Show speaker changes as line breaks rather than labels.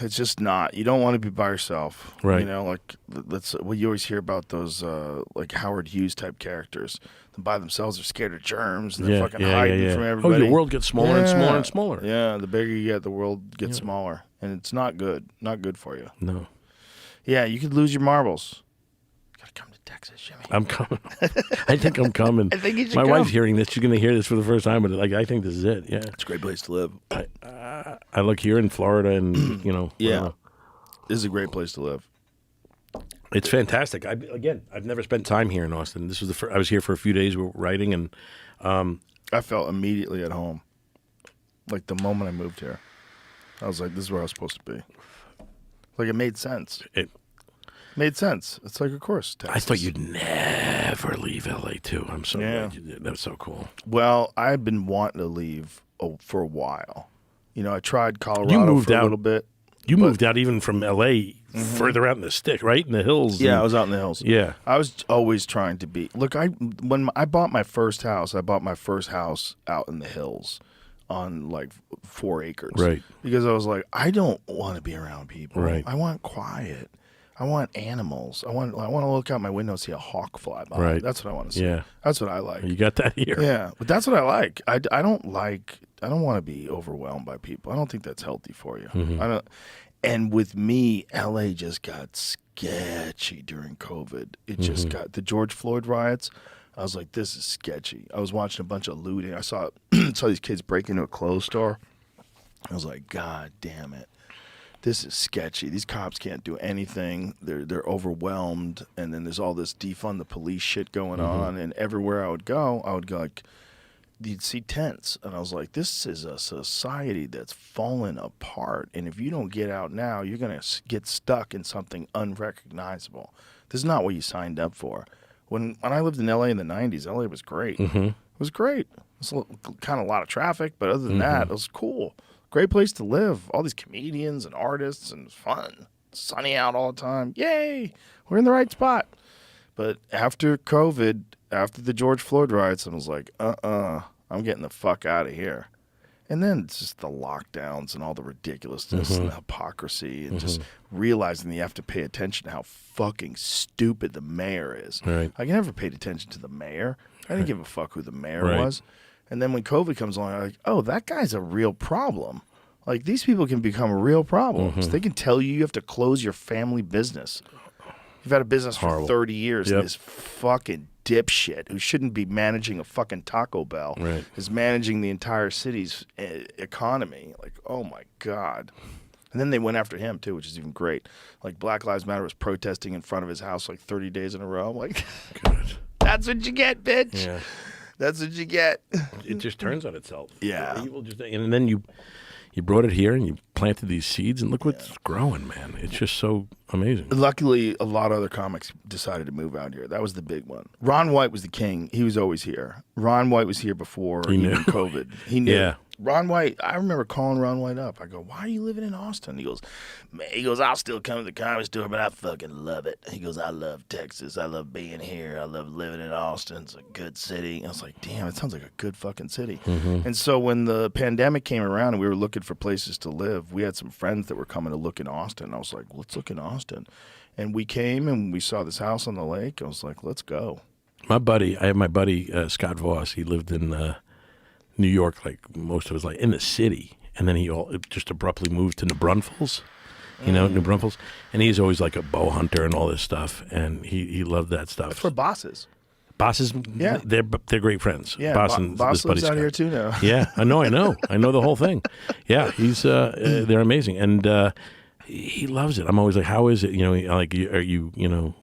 It's just not. You don't want to be by yourself.
Right.
You know, like that's what you always hear about those like Howard Hughes type characters. They're by themselves, they're scared of germs, and they're fucking hiding from everybody.
Oh, your world gets smaller and smaller and smaller.
Yeah, the bigger you get, the world gets smaller. And it's not good. Not good for you.
No.
Yeah, you could lose your marbles. You gotta come to Texas, Jimmy.
I'm coming. I think I'm coming.
I think you should
My
come.
wife's hearing this. She's going to hear this for the first time, but like, I think this is it. Yeah.
It's a great place to live.
I look here in Florida and, you know.
Yeah. This is a great place to live.
It's fantastic. I've never spent time here in Austin. This was I was here for a few days writing, and
I felt immediately at home. Like the moment I moved here, I was like, "This is where I was supposed to be." Like it made sense. It made sense. It's like, of course, Texas.
I thought you'd never leave LA too. I'm so glad you did. That's so cool.
Well, I've been wanting to leave for a while. You know, I tried Colorado for a little bit.
You moved out even from LA further out in the stick, right? In the hills.
Yeah, I was out in the hills.
Yeah.
I was always trying to be. Look, when I bought my first house, out in the hills on like 4 acres.
Right.
Because I was like, I don't want to be around people.
Right.
I want quiet. I want animals. I want to look out my window and see a hawk fly by.
Right.
That's what I want to see.
Yeah.
That's what I like.
You got that here.
Yeah, but that's what I like. I don't want to be overwhelmed by people. I don't think that's healthy for you. And with me, LA just got sketchy during COVID. It just got the George Floyd riots. I was like, this is sketchy. I was watching a bunch of looting. I saw these kids break into a clothes store. I was like, God damn it. This is sketchy. These cops can't do anything. They're overwhelmed. And then there's all this defund the police shit going on. And everywhere I would go like, you'd see tents. And I was like, this is a society that's fallen apart. And if you don't get out now, you're going to get stuck in something unrecognizable. This is not what you signed up for. When I lived in LA in the 90s, LA was great. It was great. It was kind of a lot of traffic, but other than that, it was cool. Great place to live. All these comedians and artists, and it's fun. Sunny out all the time. Yay! We're in the right spot. But after COVID, after the George Floyd riots, I was like, I'm getting the fuck out of here. And then it's just the lockdowns and all the ridiculousness and the hypocrisy and just realizing that you have to pay attention to how fucking stupid the mayor is.
Right.
I never paid attention to the mayor. I didn't give a fuck who the mayor was. And then when COVID comes along, I'm like, oh, that guy's a real problem. Like, these people can become real problems. They can tell you have to close your family business. You've had a business for 30 years, and this fucking dipshit who shouldn't be managing a fucking Taco Bell is managing the entire city's economy. Like, oh my God. And then they went after him too, which is even great. Like Black Lives Matter was protesting in front of his house like 30 days in a row. I'm like, that's what you get, bitch. Yeah. That's what you get.
It just turns on itself.
Yeah.
And then you brought it here and you planted these seeds, and look what's growing, man. It's just so amazing.
Luckily, a lot of other comics decided to move out here. That was the big one. Ron White was the king. He was always here. Ron White was here before even COVID. He knew. Yeah. Ron White, I remember calling Ron White up. I go, why are you living in Austin? He goes, I'll still come to the comedy store, but I fucking love it. He goes, I love Texas. I love being here. I love living in Austin. It's a good city. And I was like, damn, it sounds like a good fucking city. And so when the pandemic came around and we were looking for places to live, we had some friends that were coming to look in Austin. I was like, let's look in Austin. And we came and we saw this house on the lake. I was like, let's go.
I have my buddy, Scott Voss. He lived in New York, like most of his life, in the city, and then he just abruptly moved to New Braunfels, New Braunfels, and he's always like a bow hunter and all this stuff, and he loved that stuff.
That's for bosses.
Bosses, yeah, they're great friends.
Yeah,
Boss
lives out here too now.
Yeah, I know the whole thing. Yeah, he's they're amazing, and he loves it. I'm always like, how is it? Are you